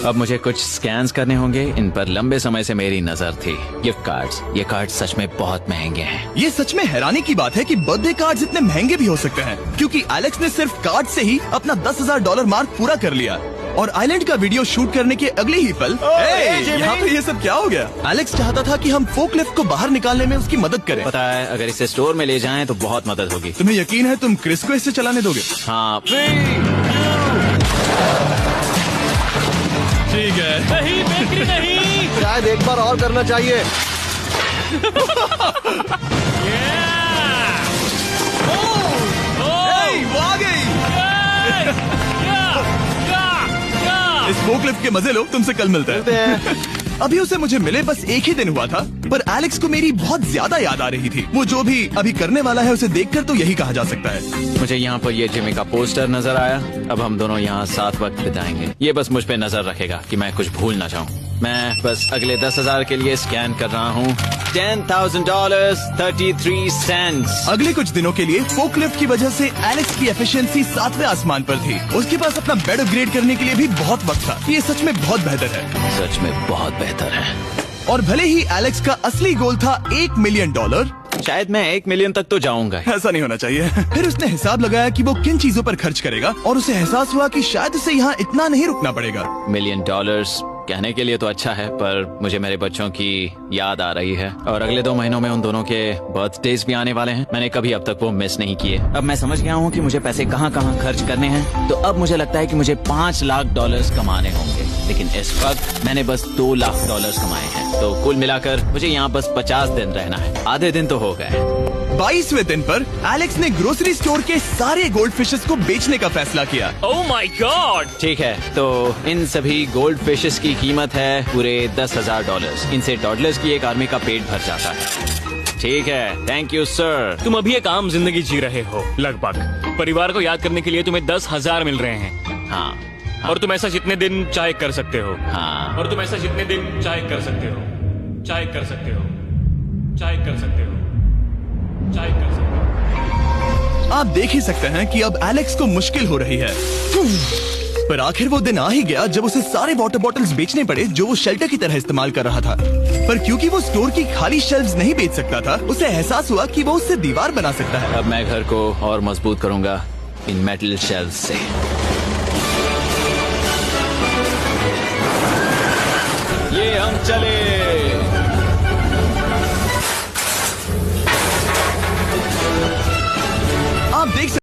अब मुझे कुछ स्कैन्स करने होंगे। इन पर लंबे समय से मेरी नजर थी। गिफ्ट कार्ड्स, ये कार्ड सच में बहुत महंगे हैं। ये सच में हैरानी की बात है कि बर्थडे कार्ड्स इतने महंगे भी हो सकते हैं, क्योंकि एलेक्स ने सिर्फ कार्ड से ही अपना $10,000 मार्क पूरा कर लिया। और आइलैंड का वीडियो शूट करने के अगले ही पल यहाँ पे ये सब क्या हो गया? एलेक्स चाहता था कि हम फोकलिफ्ट को बाहर निकालने में उसकी मदद करें। पता है, अगर इसे स्टोर में ले जाएं तो बहुत मदद होगी। तुम्हें यकीन है तुम क्रिस को इससे चलाने दोगे? हाँ। ठीक है। नहीं बेकरी नहीं। शायद एक बार और करना चाहिए। वो आ गई। इस फोकलिफ्ट के मजे लो, तुमसे कल मिलते हैं। अभी उसे मुझे मिले बस एक ही दिन हुआ था, पर एलेक्स को मेरी बहुत ज्यादा याद आ रही थी। वो जो भी अभी करने वाला है उसे देखकर तो यही कहा जा सकता है। मुझे यहाँ पर ये जिमी का पोस्टर नजर आया। अब हम दोनों यहाँ साथ वक्त बिताएंगे। ये बस मुझ पे नजर रखेगा कि मैं कुछ भूल ना जाऊँ। मैं बस अगले 10,000 के लिए स्कैन कर रहा हूँ। $10,000 33 सेंट्स। अगले कुछ दिनों के लिए फोकलिफ्ट की वजह से एलेक्स की एफिशिएंसी 7वें आसमान पर थी। उसके पास अपना बेड अपग्रेड करने के लिए भी बहुत वक्त था। ये सच में बहुत बेहतर है। सच में बहुत बेहतर है। और भले ही एलेक्स का असली गोल था $1 मिलियन, शायद मैं 1 मिलियन तक तो जाऊंगा। ऐसा नहीं होना चाहिए। फिर उसने हिसाब लगाया कि वो किन चीजों पर खर्च करेगा, और उसे एहसास हुआ कि शायद उसे यहाँ इतना नहीं रुकना पड़ेगा। $1 मिलियन कहने के लिए तो अच्छा है, पर मुझे मेरे बच्चों की याद आ रही है। और अगले 2 महीनों में उन दोनों के बर्थडेज भी आने वाले हैं। मैंने कभी अब तक वो मिस नहीं किए। अब मैं समझ गया हूँ कि मुझे पैसे कहाँ कहाँ खर्च करने हैं। तो अब मुझे लगता है कि मुझे $5 लाख कमाने होंगे। लेकिन इस वक्त मैंने बस $2 लाख कमाए हैं। तो कुल मिलाकर मुझे यहाँ बस 50 दिन रहना है। आधे दिन तो हो गए। 22वें दिन पर एलेक्स ने ग्रोसरी स्टोर के सारे गोल्ड फिशेस को बेचने का फैसला किया। Oh my God. ठीक है, तो इन सभी गोल्ड फिशेस की कीमत है पूरे $10,000। इनसे टॉडलर्स की एक आर्मी का पेट भर जाता है। ठीक है, थैंक यू सर। तुम अभी एक आम जिंदगी जी रहे हो लगभग। परिवार को याद करने के लिए तुम्हें 10,000 मिल रहे हैं। हाँ। और तुम ऐसा जितने दिन चाहे कर सकते हो। हाँ। और तुम ऐसा जितने दिन चाहे कर सकते हो। चाहे कर सकते हो। चाहे कर सकते हो। चाहे कर सकते हो। आप देख ही सकते हैं कि अब एलेक्स को मुश्किल हो रही है। पर आखिर वो दिन आ ही गया जब उसे सारे वाटर बॉटल्स बेचने पड़े जो वो शेल्टर की तरह इस्तेमाल कर रहा था। पर क्योंकि वो स्टोर की खाली शेल्व्स नहीं बेच सकता था, उसे एहसास हुआ कि वो उससे दीवार बना सकता है। अब मैं घर को और मजबूत करूंगा इन मेटल शेल्व्स से। ये हम चले। आप देख